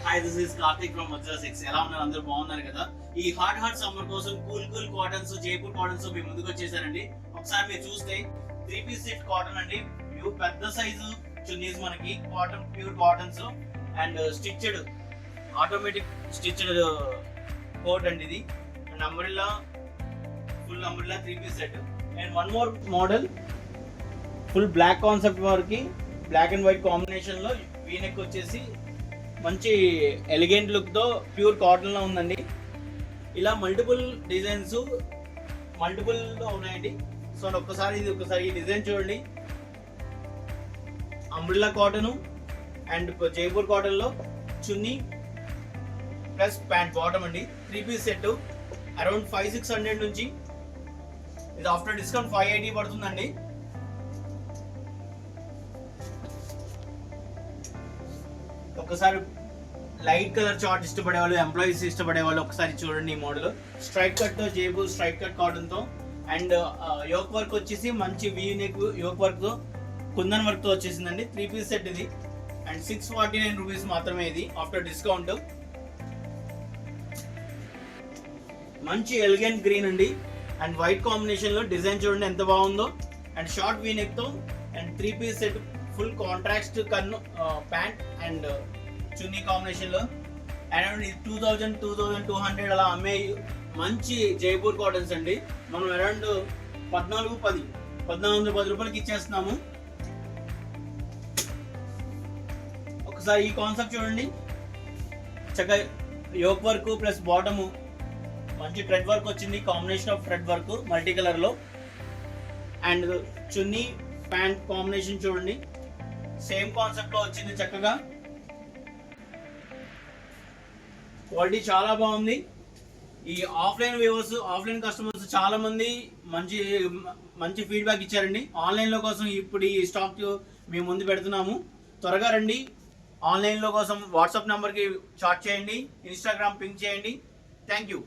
Hi this is Karthik from Vajra 6. ఎలా ఉన్నారు అందరూ? బాగున్నారు కదా? ఈ హాట్ సమ్మర్ కోసం కూల్ కాటన్స్, జైపూర్ కాటన్స్ మీ ముందుకు వచ్చేసానండి. ఒకసారి మీరు చూస్తే 3 పీస్ సెట్ కాటన్ అండి. పెద్ద సైజు చున్నీస్ మనకి cotton, pure cottons and stitched automatic stitched coat అండి ఇది. And umbrella, full umbrella 3 piece set. And one more model full black concept వరకు బ్లాక్ అండ్ వైట్ కాంబినేషన్ లో వీనెక్ వచ్చేసి మంచి ఎలిగెంట్ లుక్ తో ప్యూర్ కాటన్ లో ఉందండి. ఇలా మల్టిపుల్ డిజైన్స్ మల్టిపుల్ లో ఉన్నాయండి. సో ఒకసారి ఈ డిజైన్ చూడండి. Umbrella cotton and Jaipur cotton లో చున్నీ ప్లస్ ప్యాంట్ బాటమ్ అండి. 3 పీస్ సెట్ అరౌండ్ 500-600 నుంచి. ఇది ఆఫ్టర్ డిస్కౌంట్ 580 పడుతుందండి. ఒకసారి లైట్ కలర్ చార్ట్ ఇష్టపడే వాళ్ళు, ఎంప్లాయీస్ ఇష్టపడే వాళ్ళు ఒకసారి చూడండి. ఈ మోడల్ స్ట్రైట్ కట్ తో, జైపూర్ స్ట్రైట్ కట్ కాటన్ తో అండ్ యోక్ వర్క్ వచ్చేసి మంచి వీ నెక్ యోక్ వర్క్ తో, కుందన్ వర్క్ తో వచ్చేసిందండి. 3 పీస్ సెట్ ఇది అండ్ 649 రూపీస్ మాత్రమే ఇది ఆఫ్టర్ డిస్కౌంట్. మంచి ఎలిగెంట్ గ్రీన్ అండి అండ్ వైట్ కాంబినేషన్ లో డిజైన్ చూడండి ఎంత బాగుందో. అండ్ షార్ట్ వీ నెక్ తో and 3 piece set full contrast కన్ను ప్యాంట్ అండ్ చున్నీ కాంబినేషన్ లో అరౌండ్ 2200 అలా అమ్మే మంచి జైపూర్ కాటన్స్ అండి. మనం అరౌండ్ 1410 రూపాయలకి ఇచ్చేస్తున్నాము. ఒకసారి ఈ కాన్సెప్ట్ చూడండి. చక్కగా యోక్ వర్క్ ప్లస్ బాటము మంచి థ్రెడ్ వర్క్ వచ్చింది. Combination of thread work multi colour లో అండ్ చున్నీ ప్యాంట్ కాంబినేషన్ చూడండి. సేమ్ కాన్సెప్ట్ లో వచ్చింది. చక్కగా క్వాలిటీ చాలా బాగుంది. ఈ ఆఫ్లైన్ వ్యూవర్స్, ఆఫ్లైన్ కస్టమర్స్ చాలా మంది మంచి ఫీడ్బ్యాక్ ఇచ్చారండి. ఆన్లైన్ లో కోసం ఇప్పుడు ఈ స్టాక్ మేము ముందు పెడుతున్నాము. త్వరగా రండి. ఆన్లైన్ లో కోసం వాట్సాప్ నెంబర్ కి చాట్ చేయండి, ఇన్స్టాగ్రామ్ పింక్ చేయండి. Thank you.